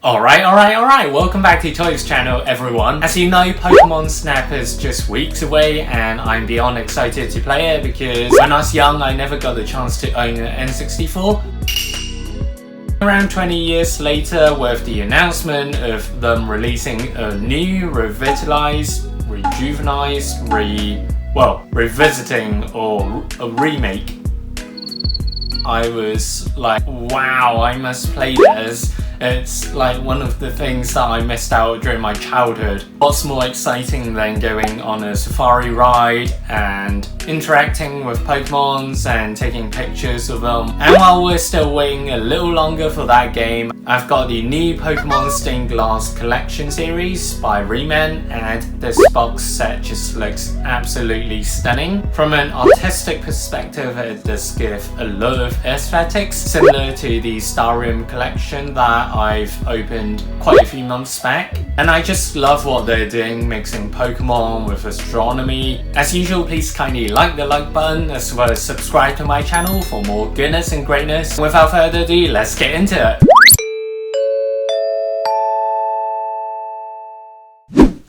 Alright, welcome back to Toy's channel everyone. As you know, Pokemon Snap is just weeks away and I'm beyond excited to play it because when I was young I never got the chance to own an N64. Around 20 years later, with the announcement of them releasing a new, revitalized, rejuvenized, revisiting or a remake, I was like, wow, I must play this. It's like one of the things that I missed out during my childhood. What's more exciting than going on a safari ride and interacting with Pokemons and taking pictures of them? And while we're still waiting a little longer for that game, I've got the new Pokemon Stained Glass Collection series by Rement, and this box set just looks absolutely stunning. From an artistic perspective, it does give a lot of aesthetics similar to the Starium collection that I've opened quite a few months back. And I just love what they're doing, mixing Pokemon with astronomy. As usual, please kindly like the like button as well as subscribe to my channel for more goodness and greatness. Without further ado, let's get into it.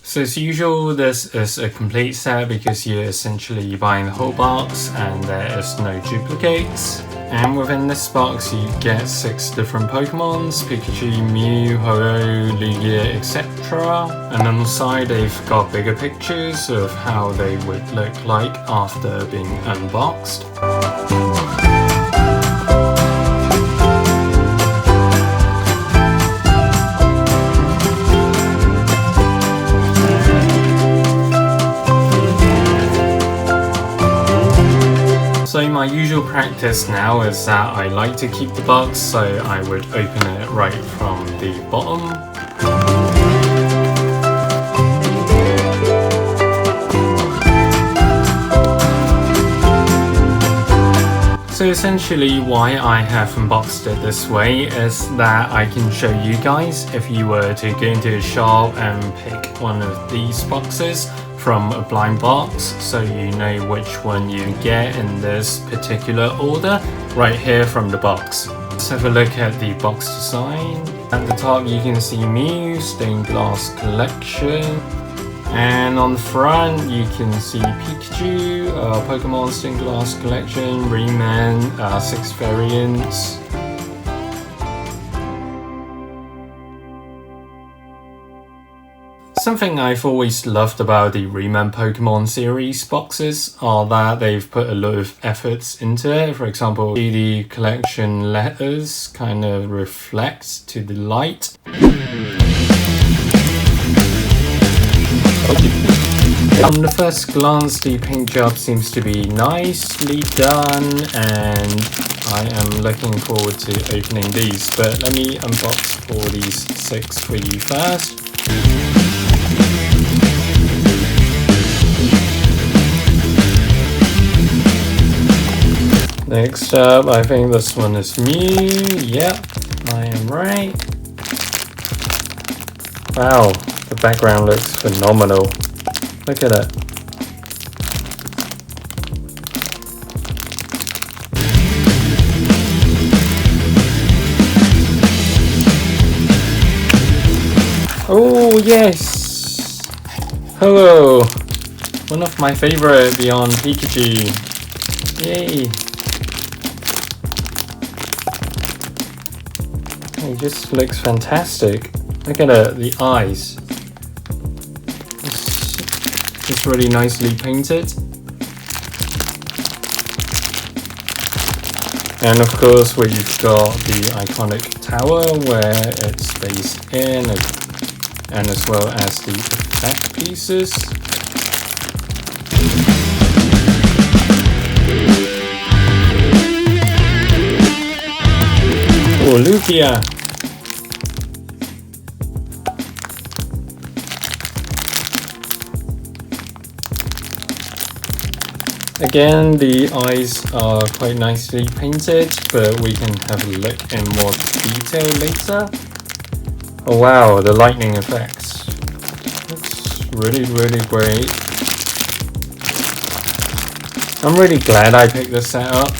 So as usual, this is a complete set because you're essentially buying the whole box and there is no duplicates. And within this box you get 6 different Pokemons: Pikachu, Mew, Ho-Oh, Lugia, etc. And on the side they've got bigger pictures of how they would look like after being unboxed. So my usual practice now is that I like to keep the box, so I would open it right from the bottom. So essentially why I have unboxed it this way is that I can show you guys if you were to go into a shop and pick one of these boxes from a blind box, so you know which one you get in this particular order right here from the box. Let's have a look at the box design. At the top you can see Mew, Stained Glass Collection, and on the front you can see Pikachu, Pokemon Stained Glass Collection, Rement, 6 variants. Something I've always loved about the Rement Pokemon series boxes are that they've put a lot of efforts into it. For example, the collection letters kind of reflect to the light. On the first glance, the paint job seems to be nicely done and I am looking forward to opening these. But let me unbox all these 6 for you first. Next up, I think this one is Mew. Yep, I am right. Wow, the background looks phenomenal. Look at it. Oh yes! Hello! One of my favorite beyond Pikachu. Yay! It just looks fantastic. Look at it, the eyes. It's really nicely painted. And of course we've got the iconic tower where it stays in, and as well as the effect pieces. Oh, Lugia! Again, the eyes are quite nicely painted, but we can have a look in more detail later. Oh wow, the lightning effects. That's really great. I'm really glad I picked this set up.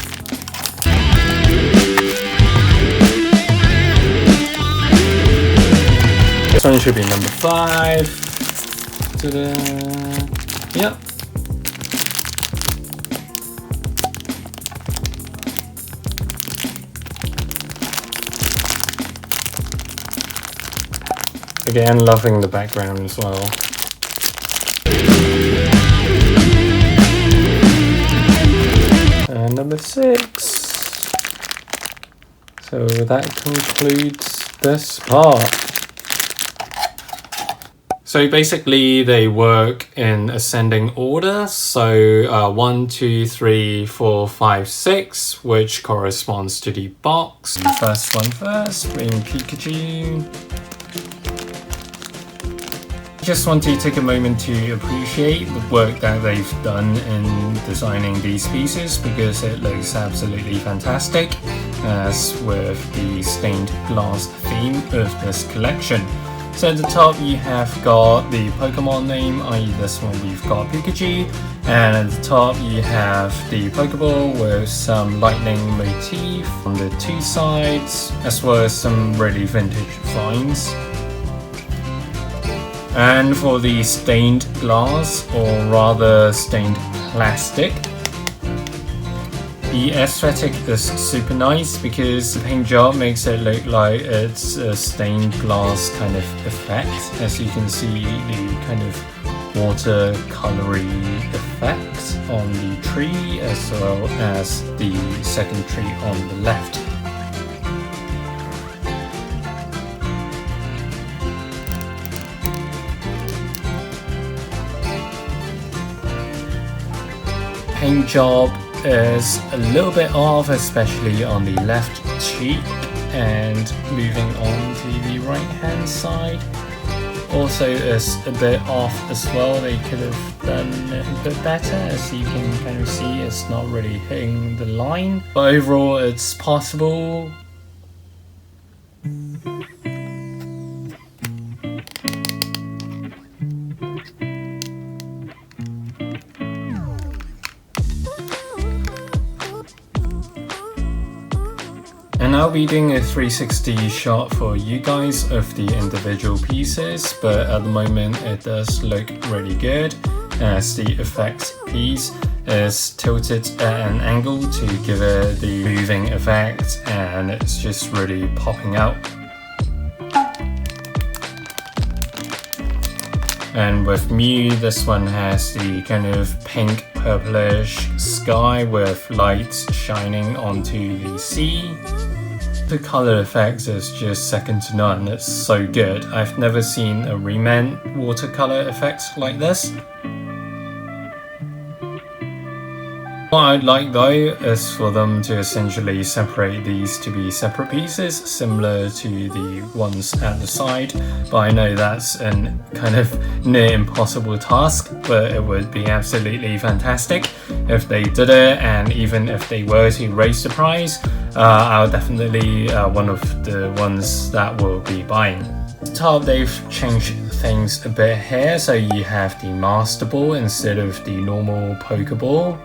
one should be number 5. Ta-da. Yep. Again, loving the background as well. And number 6. So that concludes this part. So basically they work in ascending order. So 1, 2, 3, 4, 5, 6, which corresponds to the box. The first one first, being Pikachu. Just want to take a moment to appreciate the work that they've done in designing these pieces because it looks absolutely fantastic, as with the stained glass theme of this collection. So at the top you have got the Pokemon name, i.e. this one we've got Pikachu, and at the top you have the Pokeball with some lightning motif on the 2 sides, as well as some really vintage vines. And for the stained glass, or rather stained plastic, the aesthetic is super nice because the paint job makes it look like it's a stained glass kind of effect. As you can see, the kind of watercolory effect on the tree as well as the second tree on the left. Paint job is a little bit off, especially on the left cheek, and moving on to the right hand side also is a bit off as well. They could have done it a bit better, as you can kind of see it's not really hitting the line, but overall it's possible. And I'll be doing a 360 shot for you guys of the individual pieces, but at the moment it does look really good as the effects piece is tilted at an angle to give it the moving effect, and it's just really popping out. And with Mew, this one has the kind of pink purplish sky with lights shining onto the sea. The color effects is just second to none. It's so good. I've never seen a Rement watercolor effect like this. What I'd like though is for them to essentially separate these to be separate pieces, similar to the ones at the side, but I know that's a kind of near impossible task, but it would be absolutely fantastic if they did it, and even if they were to raise the price, I'll definitely one of the ones that we'll be buying. At the top they've changed things a bit here, so you have the Master Ball instead of the normal Pokeball.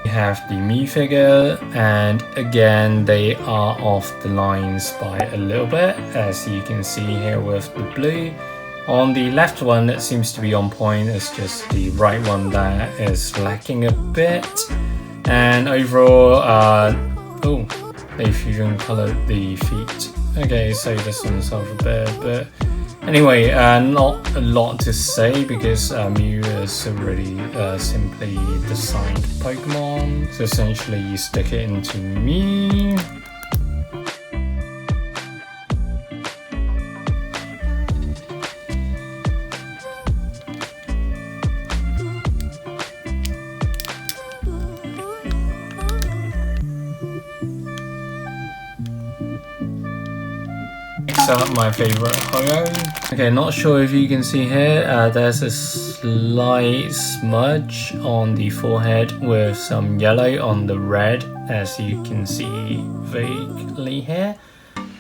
You have the Mew figure, and again they are off the lines by a little bit, as you can see here with the blue. On the left one it seems to be on point, it's just the right one that is lacking a bit. And overall, oh, they fusion colored the feet. Okay, so this one's off a bit, but anyway, not a lot to say because Mew is a really simply designed Pokemon. So essentially you stick it into Mew. Up my favorite Ho-Oh. Okay, not sure if you can see here, there's a slight smudge on the forehead with some yellow on the red, as you can see vaguely here.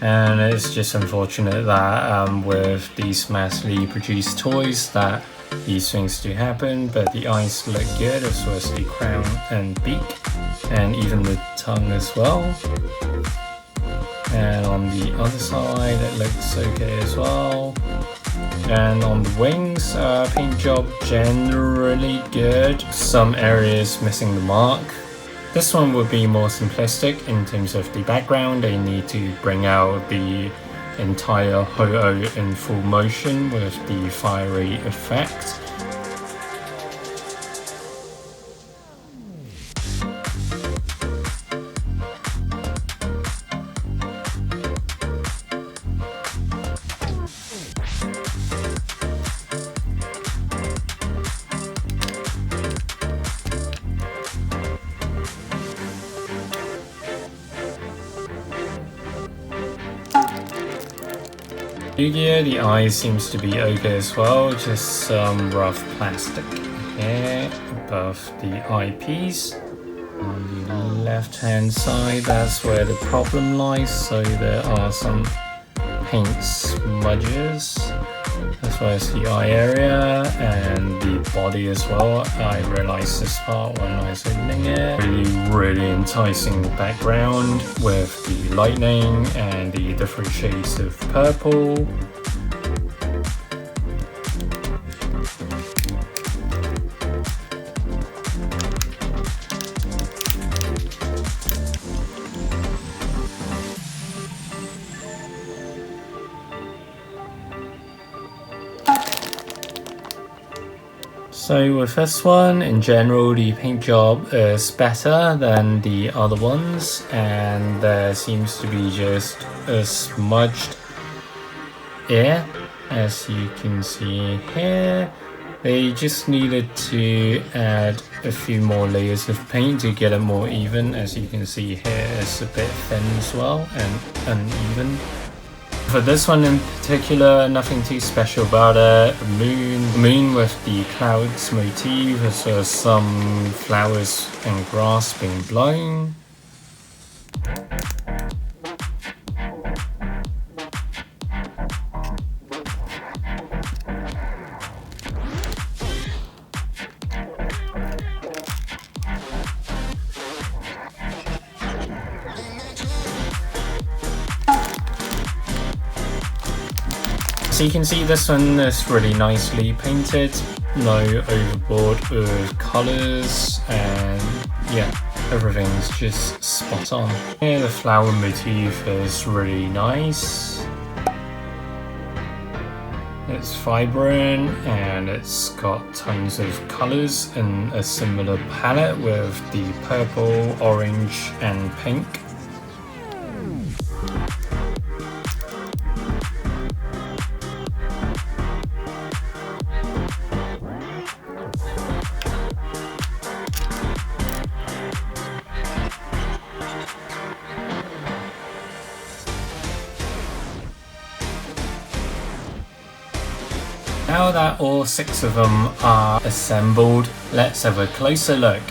And it's just unfortunate that with these massively produced toys that these things do happen, but the eyes look good, as well as the crown and beak, and even the tongue as well. And on the other side it looks okay as well. And on the wings, paint job generally good. Some areas missing the mark. This one would be more simplistic in terms of the background. They need to bring out the entire Ho-Oh in full motion with the fiery effect. Yu-Gi-Oh! The eye seems to be okay as well, just some rough plastic here above the eyepiece. On the left hand side, that's where the problem lies, so there are some paint smudges as well as the eye area and the body as well. I realized this part when I was opening it. Really enticing background with the lightning and the different shades of purple. So with this one, in general, the paint job is better than the other ones, and there seems to be just a smudged air, as you can see here. They just needed to add a few more layers of paint to get it more even. As you can see here, it's a bit thin as well and uneven. For this one in particular, nothing too special about it. Moon with the clouds motif, as well as some flowers and grass being blown. So you can see this one is really nicely painted, no overboard with colours, and yeah, everything's just spot on. Here the flower motif is really nice. It's vibrant and it's got tons of colours in a similar palette with the purple, orange and pink. Now that all 6 of them are assembled, let's have a closer look.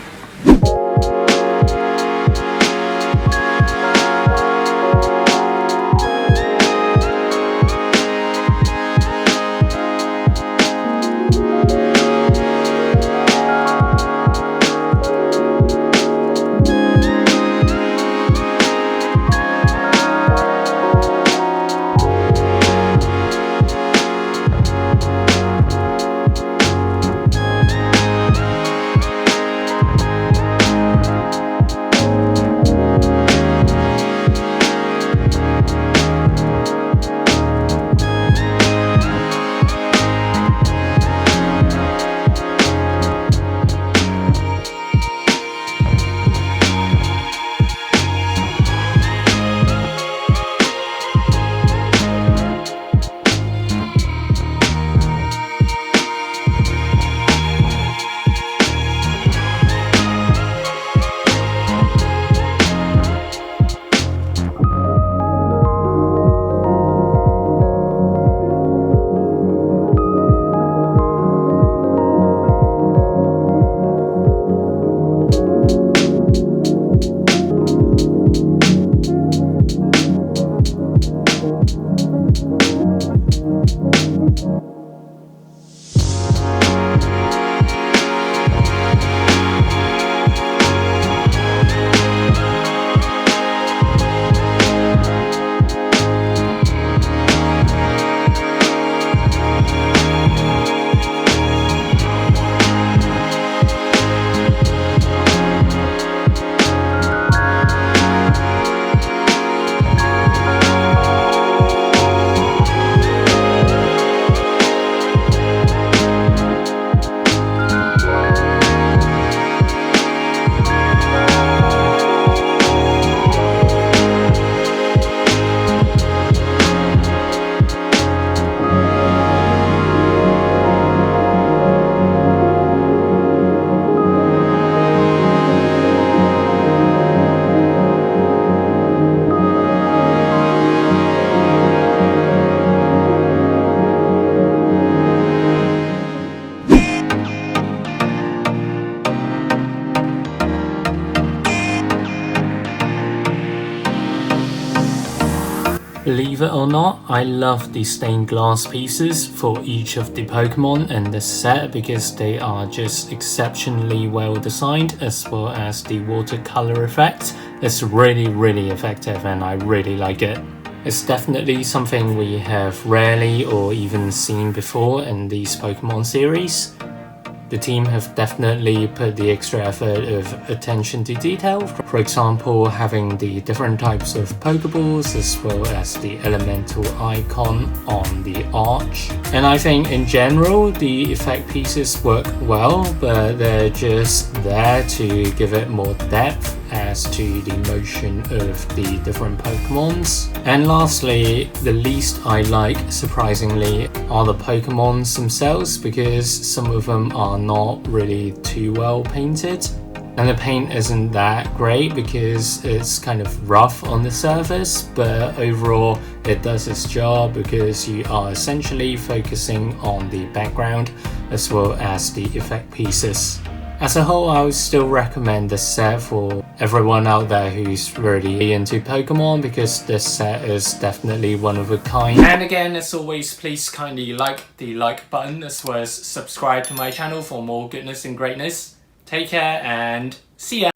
Believe it or not, I love the stained glass pieces for each of the Pokemon in this set because they are just exceptionally well designed, as well as the watercolor effect. It's really effective and I really like it. It's definitely something we have rarely or even seen before in these Pokemon series. The team have definitely put the extra effort of attention to detail, for example having the different types of Pokeballs as well as the elemental icon on the arch. And I think in general the effect pieces work well, but they're just there to give it more depth as to the motion of the different Pokemons. And lastly, the least I like, surprisingly, are the Pokemons themselves, because some of them are not really too well painted. And the paint isn't that great because it's kind of rough on the surface, but overall it does its job because you are essentially focusing on the background as well as the effect pieces. As a whole, I would still recommend this set for everyone out there who's really into Pokemon, because this set is definitely one of a kind. And again, as always, please kindly like the like button as well as subscribe to my channel for more goodness and greatness. Take care and see ya!